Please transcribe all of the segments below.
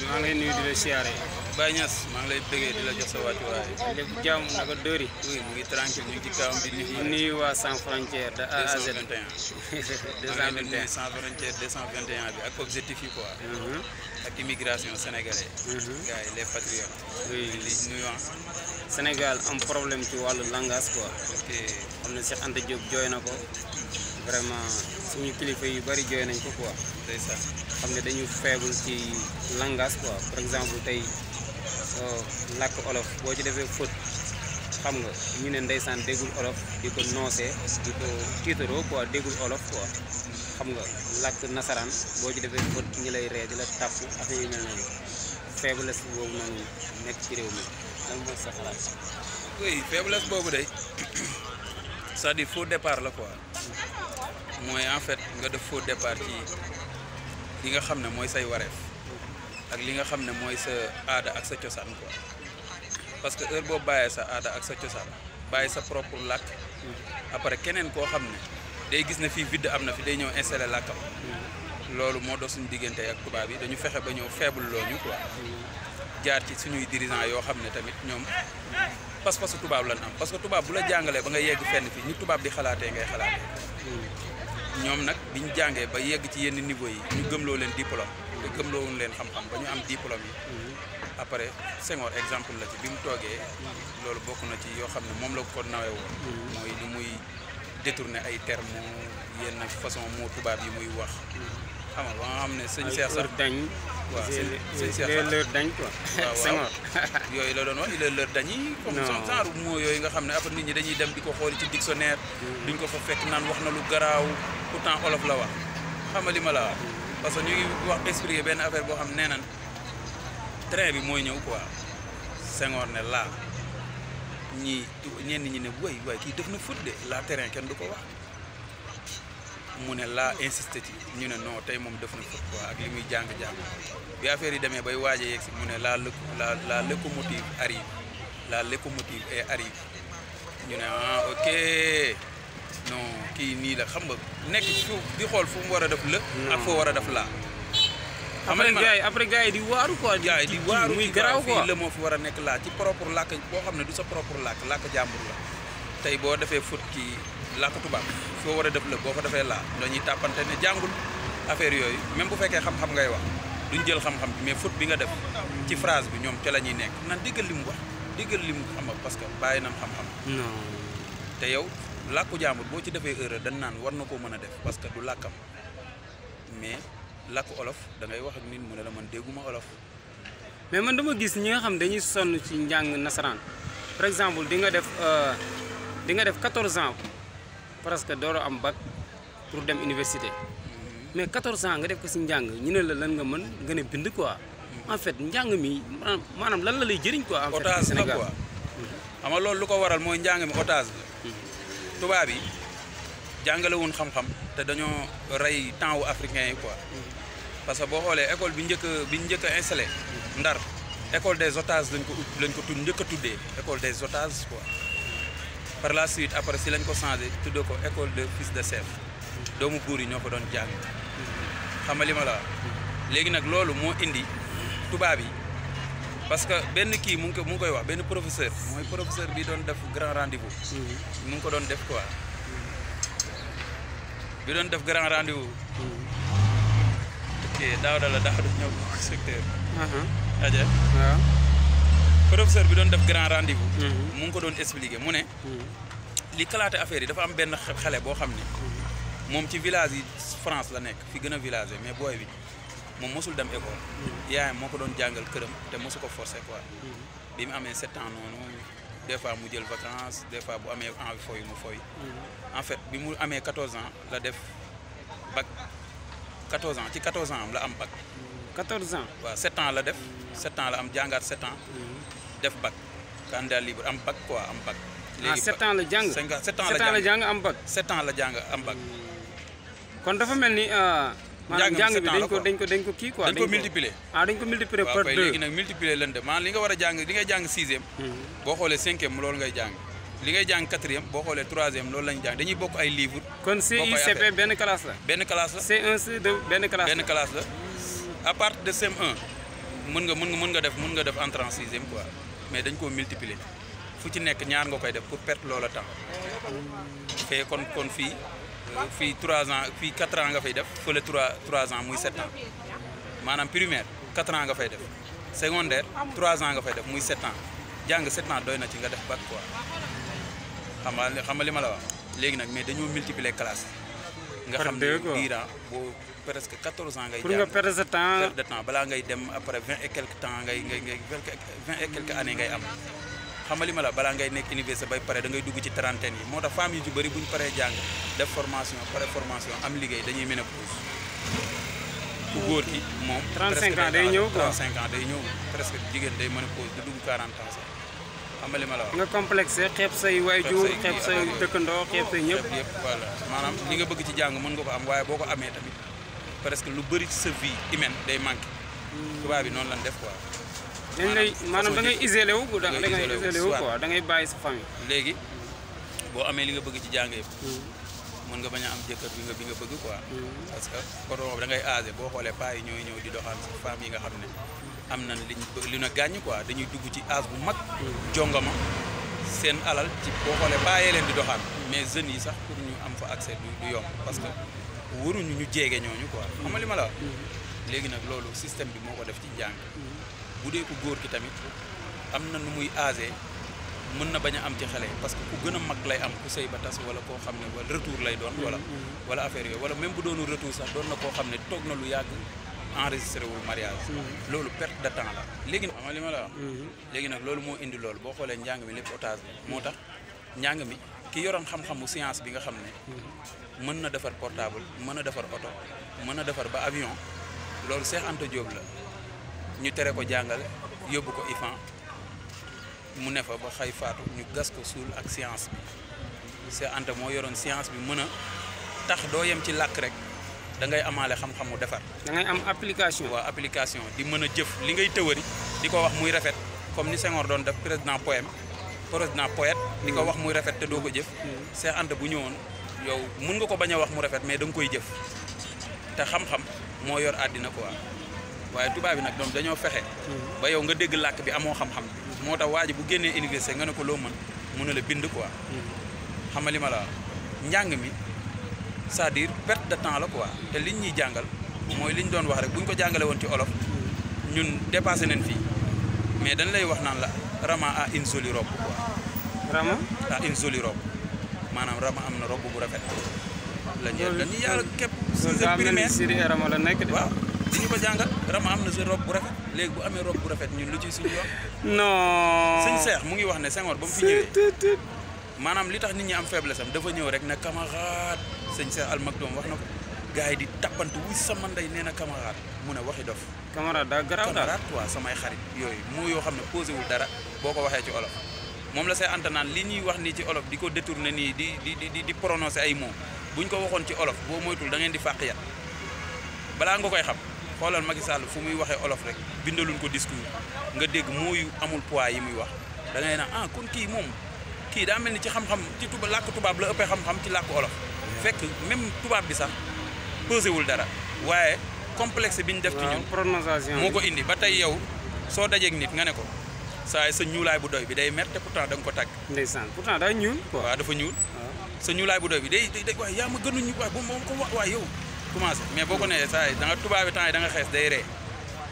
maa ngi lay nuyu di la siyaare. Baye Niass maa ngi lay bëggee di la jox sa wàccuwaay. lépp jàmm naka dóori. oui mu ngi tranquille ñu ngi ci kawam di nuyu waa Sans Frontières de A à Z. 221 Sans Frontières 221 bi ak objectif yi quoi. ak immigration sénégalais. gars yi les patriotes. oui di nuyu Sénégal am problème ci wàllu langage quoi. ok xam ne Cheikh Anta Diop jooy na ko vraiment suñu kilifa yu bari jooy nañ ko quoi. ndeysaan. xam ne dañu faible ci langage quoi par exemple tey làkk olof boo ci defee faute xam nga ñu ne ndeysaan déggul olof di ko noosee di ko tiitaroo quoi déggul olof quoi xam nga làkk nasaraan boo ci defee faute ñi lay ree di la tàpp affaire yu mel noonu faiblesse boobu noonu nekk ci réew mi lan mooy sa xalaat. oui faiblesse boobu day c'est-à-dire faux départ la quoi mooy en fait nga def faux départ ci li nga xam ne mooy say wareef ak li nga xam ne mooy sa aada ak sa cosaan quoi parce que heure boo bàyyee sa aada ak sa cosaan bàyyi sa propre làkk après keneen koo xam ne day gis ne fii vide am na fi day ñëw installé làkkam loolu moo doon suñu diggante ak tubaab yi dañu fexe ba ñëw faible loo ñu quoi jaar ci suñuy dirigeants yoo xam ne tamit ñoom pas-pasu tubaab lan am parce que tubaab bu la jàngalee ba nga yegg fenn fii ni tubaab di xalaatee ngay xalaatee ñoom nag biñ jàngee ba yegg ci yenn niveau yi ñu gëmloo leen diplôme te gëmloowuñ leen xam-xam ba ñu am diplôme yi après Senghor exemple la ci bi mu toogee loolu bokk na ci yoo xam ne moom la ko nawee woon mooy li muy détourner ay termes yenn façon moo tubaab yi muy wax xam nga ba nga xam ne sëñ Cheikh sax dañ waaw sëñ Cheikh sax leur dañ quoi waaw yooyu la doon wax il est leur dañ yi comme genre moo yooyu nga xam ne après nit ñi dañuy dem di ko xooli ci dictionnaire duñ ko fa fekk naan wax na lu garaaw pourtant olof la wax xam nga li ma la wax parce que ñu ngi wax expliquer benn affaire boo xam nee nan train bi mooy ñëw quoi Senghor ne laa ñenn ñi ne way kii def na faute de la terrain kenn du ko wax mu ne laa insisté ci ñu ne non tey moom def na faute quoi ak li muy jàng-jàng bi affaire yi demee bay waaje yegg si mu ne la locomotive arrive la locomotive arrive ñu ne ok non kii nii la xam nga nekk fu di xool fu mu war a def la ak foo war a def laa après gars yi di waaru quoi gars yi di waaru muy garaaw quoi fii la moo fi war a nekk laa ci propre làkk boo xam ne du sa propre làkk jàmbur la tey boo defee faute kii làkk tubaab foo war a def la boo fa defee laa dañuy tàppante ne jàngul affaire yooyu même bu fekkee xam-xam ngay wax duñ jël xam-xam bi mais faute bi nga def ci phrase bi ñoom ca la ñuy nekk nan déggal li mu wax déggal li mu xam parce que bàyyi nañ xam-xam non te yow làkku jàmbur boo ci defee erreur dañ naan war na koo mën a def parce que du làkkam mais làkku olof da ngay wax ak nit mu ne la man dégguma olof. mais man dama gis ñi nga xam dañuy sonn ci njàng nasaraan par exemple di nga def 14 ans presque door a am bac pour dem université mais 14 ans nga def ko si njàng ñu ne la lan nga mën nga ne bind quoi en fait njàng mi maanaam lan la lay jëriñ quoi. en fait otage la Sénégal quoi xam nga loolu lu ko waral mooy njàng mi otage la. tubaab yi jàngalewuñ xam-xam te dañoo rey temps wu africain yi quoi parce que boo xoolee école bi njëkk a installé Ndar école des otages lañ ko njëkk a tuddee école des otages quoi par la suite après si lañ ko changé tuddee ko école de fils de chef doomu buur yi ñoo ko doon jàng xam nga li ma la wax léegi nag loolu moo indi tubaab yi parce que benn kii mu ngi koy wax benn professeur mooy professeur bi doon def grand rendez-vous mu ngi ko doon def quoi bi doon def grand rendez-vous ok daaw ñëw secteur aja waaw professeur bi doon def grand rendez-vous mu ngi ko doon expliquer mu ne li kalaate affaire yi dafa am benn xale boo xam ne moom ci village yi France la nekk fi gën a village mais booy bi moom mosul dem école yaayam moo ko doon jàngal këram te mosu ko forcé quoi bi mu amee 7 ans noonu des fois mu jël vacances des fois bu amee envie fooy mu fooy en fait bi mu amee 14 ans la def bac 14 ans ci 14 ans am la am bac 14 ans waaw 7 ans la def 7 ans la am jàngaat 7 ans def bac candidat libre am bac quoi am bac léegi 7 ans la jàng 7 ans la jàng am bac 7 ans la jàng am bac kon dafa mel ni maanaam njàng bi dañ ko kii quoi dañ ko multiplier dañ ko multiplier par 2 léegi nag multiplier leen de maanaam li nga war a jàng li ngay jàng 6e boo xoolee 5e loolu ngay jàng li ngay jàng 4e boo xoolee 3e loolu lañ jàng dañuy bokk ay livres kon CICP benn classe la benn classe la C1 C2 benn classe la à partir de CM1 mën nga def entrée en sixième quoi mais dañ koo multiplier fu ci nekk ñaar nga koy def pour perte loola temps fee kon fii 3 ans fii 4 ans nga fay def fële 3 ans muy 7 ans maanaam primaire 4 ans nga fay def secondaire 3 ans nga fay def muy 7 ans jàng 7 ans doy na ci nga def bac quoi xam nga li ma la wax léegi nag mais dañoo multiplier classe nga xam ne diiran boo presque 14 ans ngay pour nga perdre sa temps perte de temps balaa ngay dem après 20 et quelques temps 20 et quelques années ngay am xam nga li ma la balaa ngay nekk université bay pare da ngay dugg ci trentaine yi moo tax femmes yu ci bëri bu ñu paree jàng def formation pare formation am liggéey dañuy ménopause ku góor ki moom 35 ans day ñëw quoi 35 ans day ñëw presque jigéen day ménopause du dugg 40 ans sax xam nga li ma la wax nga complexe xeeb say waajur xeeb say dëkkandoo xeeb say ñëpp yëpp voilà maanaam li nga bëgg ci jàng mën nga ko am waaye boo ko amee tamit presque lu bëri ci sa vie humaine day manqué tubaab bi noonu lan def quoi dañ lay maanaam da ngay isolé wu da ngay isolé wu quoi da ngay bàyyi sa famille léegi boo amee li nga bëgg ci jàng yëpp mën nga bañ a am jëkkër bi nga bëgg quoi parce que côté boobu da ngay âgé boo xoolee paa yi ñooy ñëw di doxal sa femme yi nga xam ne am nañ li na gàññ quoi dañuy dugg ci âge bu mag jongama seen alal ci boo xoolee bàyyee leen di doxaan mais jeunes yi sax pour ñu am fa accès du yomb parce que waruñu ñu jéege ñooñu quoi xam nga li ma la wax léegi nag loolu système bi moo ko def ci njàng bu dee ku góor ki tamit am na nu muy âgé mën na bañ a am ci xale parce que ku gën a mag lay am ku sëy ba tas wala koo xam ne wala retour lay doon wala affaire yooyu wala même bu doonu retour sax doon na koo xam ne toog na lu yàgg enregistré wu mariage loolu perte de temps la léegi xam nga li ma la wax léegi nag loolu moo indi loolu boo xoolee njàng mi lépp otage bi moo tax njàng mi ki yoroon xam-xamu science bi nga xam ne mën na defar portable mën na defar oto mën na defar ba avion loolu Cheikh Anta Diop la ñu tere ko jàngale yóbbu ko IFAN mu ne fa ba xay faatu ñu gas ko suul ak science bi Cheikh Anta moo yoroon science bi mën a tax doo yem ci làkk rek da ngay amaale xam-xamu defar. da ngay am application. waaw application di mën a jëf li ngay tëwëri di ko wax muy rafet comme ni Senghor doon def président poète di ko wax muy rafet te doo ko jëf. Cheikh Anta bu ñëwoon yow mun nga ko bañ a wax mu rafet mais da nga koy jëf te xam-xam moo yor àddina quoi waaye tubaab bi nag doom dañoo fexe. ba yow nga dégg làkk bi amoo xam-xam moo tax waa ji bu génnee université nga ne ko loo mën mun na la bind quoi. xam nga li ma la wax njàng mi. c'est-à-dire perte de temps la quoi te liñ ñuy jàngal mooy liñ doon wax rek buñ ko jàngale woon ci olof ñun dépassé nañ fii mais dañ lay wax naan la Rama a une jolie robe quoi. Rama a une jolie robe maanaam Rama am na robe bu rafet. la ñu dañuy yàlla képp. sixième primaire Rama la nekk de. waaw bu ñu ko jàngal Rama am na sa robe bu rafet léegi bu amee robe bu rafet ñun lu ciy suñu yoon. non. sëñ Cheikh mu ngi wax ne Senghor ba mu fi ñëwee. maanaam li tax nit ñi am faiblesse am dafa ñëw rek ne camarade sëñ Cheikh Al Maktoum wax na ko gars yi di tappantu wuy sama ndey nee na camarade mu ne waxi dof camarade daa garaaw daal camarade quoi samay xarit yooyu moo yoo xam ne posé wul dara boo ko waxee ci olof moom la Cheikh Anta naan li ñuy wax nii ci olof di ko détourné nii di prononcé ay mots buñ ko waxoon ci olof boo moytul da ngeen di fàq yat balaa nga koy xam xoolal Macky Sall fu muy waxee olof rek bindaluñ ko discours nga dégg mooyu amul poids yi muy wax da ngay naan ah kon kii moom kii daa mel ni ci xam-xam ci làkk tubaab la ëppee xam-xam ci làkk olof fekk même tubaab bi sax posé wul dara waaye complexe bi ñu def ci ñun prononciation moo ko indi ba tey yow soo dajeeg nit nga ne ko saa sa ñuulaay bu doy bi day mer te pourtant da nga ko tàgg ndeysaan pourtant daa ñuul quoi waaw dafa ñuul sa ñuulaay bu doy bi day waaye yaa ma gënuñu waaye bu moom ko wax waaye yow commencé mais boo ko nee saa yi da nga tubaab bi temps yi da nga xees day ree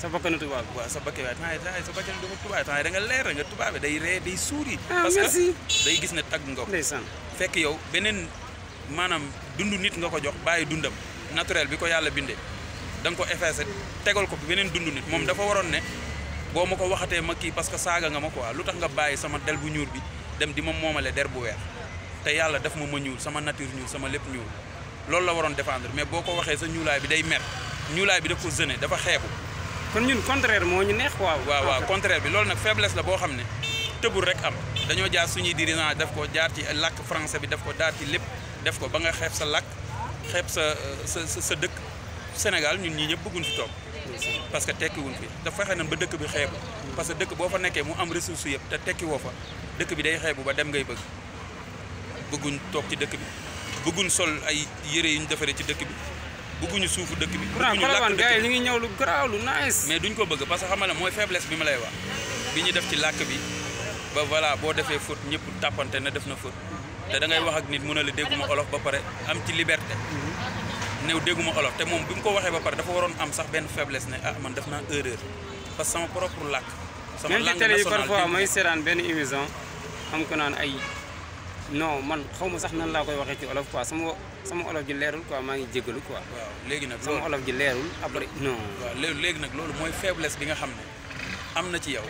sa bakkanu tubaab bi waaw sa bakke waaye temps yi sa bakkanu tubaab temps yi da nga leer nga tubaab bi day ree day suuri parce que day gis ne tagg nga ko ndeysaan fekk yow beneen maanaam dund nit nga ko jox bàyyi dundam naturel bi ko yàlla bindee da nga ko effacé tegal ko beneen dund nit moom dafa waroon ne boo ma ko waxatee ma kii parce que saaga nga ma quoi lu tax nga bàyyi sama del bu ñuul bi dem di ma moomale der bu weex te yàlla daf ma ñuul sama nature ñuul sama lépp ñuul loolu la waroon défendre mais boo ko waxee sa ñuulaay bi day mer ñuulaay bi daf ko gêné dafa xeebu. kon ñun contraire moo ñu neex waaw. waaw contraire bi loolu nag faiblesse la boo xam ne tëbul rek am dañoo jaar suñuy dirigeant def ko jaar ci làkk français bi def ko jaar ci lépp def ko ba nga xeeb sa làkk xeeb sa dëkk Sénégal ñun ñii ñëpp bëgguñ fi toog parce que tekki wuñ fi dafa fexe nañ ba dëkk bi xeebu parce que dëkk boo fa nekkee mu am ressource yëpp te tekki woo fa dëkk bi day xeebu ba dem ngay bëgguñ toog ci dëkk bi bëgguñ sol ay yére yu ñu defaree ci dëkk bi bëgguñu suufu dëkk bi. pourtant Colobane gars yi ñu ngi ñëw lu garaaw lu nice. mais duñ ko bëgg parce que xam nga mooy faiblesse bi ma lay wax bi ñu def ci làkk bi ba voilà boo defee faute ñëpp tàppante na def na faute te da ngay wax ak nit mu ne la dégguma olof ba pare am ci liberté néew dégguma olof te moom bi mu ko waxee ba pare dafa waroon am sax benn faiblesse ne ah man def naa erreur parce que sama propre làkk. sama langue nationale même ci télé yi parfois may seetaan benn émission am ko naan ay non man xaw ma sax nan laa koy waxee ci olof quoi sama olof ji leerul quoi maa ngi jégalu quoi. waaw léegi nag sama olof ji leerul après non. waaw léegi nag loolu mooy faiblesse bi nga xam ne am na ci yow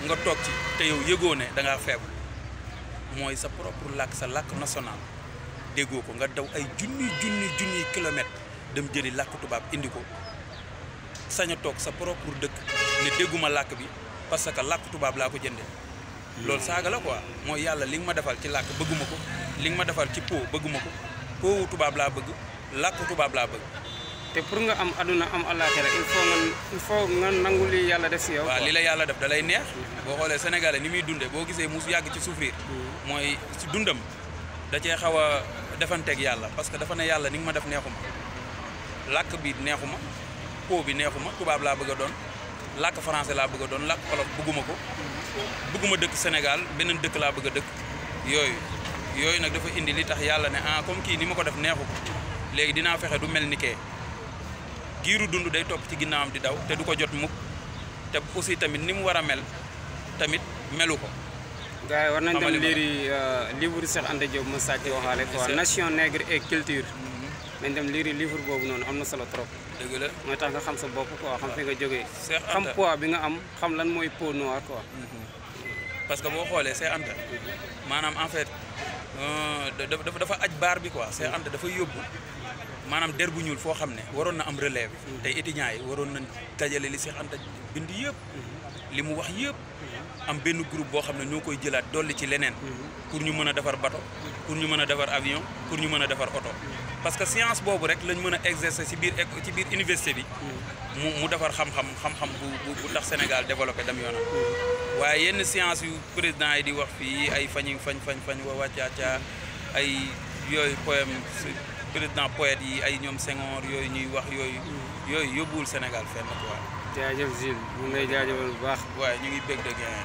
nga toog ci te yow yëgoo ne da ngaa faible mooy sa propre làkk sa làkk national déggoo ko nga daw ay junni kilomètres dem jëli làkk tubaab indi ko sañ a toog sa propre dëkk ne dégguma làkk bi parce que làkk tubaab laa ko jëndee. loolu saaga la quoi mooy yàlla li nga ma defal ci làkk bëgguma ko li nga ma defal ci po bëgguma ko po tubaab laa bëgg làkk tubaab laa bëgg. te pour nga am aduna am àllaaxira il faut nga nangu li yàlla def si yow. waaw li la yàlla def da lay neex. boo xoolee sénégalais ni muy dundee boo gisee mu yàgg ci souffrir. mooy si dundam da cee xaw a defanteeg yàlla parce que dafa ne yàlla ni nga ma def neexuma làkk bi neexuma po bi neexuma tubaab laa bëgg a doon làkk français laa bëgg a doon làkk olof bëgguma ko. bëgguma dëkk Sénégal beneen dëkk laa bëgg a dëkk yooyu nag dafa indi li tax yàlla ne ah comme kii ni ma ko def neexu ko léegi dinaa fexe du mel ni kee giiru dund day topp ci ginnaawam di daw te du ko jot mukk te aussi tamit ni mu war a mel tamit melu ko. gars yi war nañ dem liiri livre Cheikh Anta Diop ma sàcc waxaale quoi nation nègre et culture. nañ dem liiri livre boobu noonu am na solo trop. dëgg la mooy tax nga xam sa bopp quoi xam fi nga jógee. Cheikh Anta xam poids bi nga am xam lan mooy peau noire quoi. parce que boo xoolee Cheikh Anta maanaam en fait dafa aj baar bi quoi Cheikh Anta dafa yóbbu maanaam der bu ñuul foo xam ne waroon na am relève tey étudiants yi waroon nañ dajale li Cheikh Anta bind yëpp li mu wax yëpp am benn groupe boo xam ne ñoo koy jëlaat dolli ci leneen pour ñu mën a defar bateau pour ñu mën a defar avion pour ñu mën a defar oto parce que science boobu rek lañ mën a exercer ci biir université bi mu defar xam-xam bu tax Sénégal développé dem yoonam waaye yenn science yu président yi di wax fii ay fañ wa wàccaaca ay yooyu poème président poète yi ay ñoom Senghor yooyu ñuy wax yooyu yóbbuwul Sénégal fenn quoi. jaajëf Jules mu ngi lay jaajëfal bu baax. waaye ñu ngi bég de gain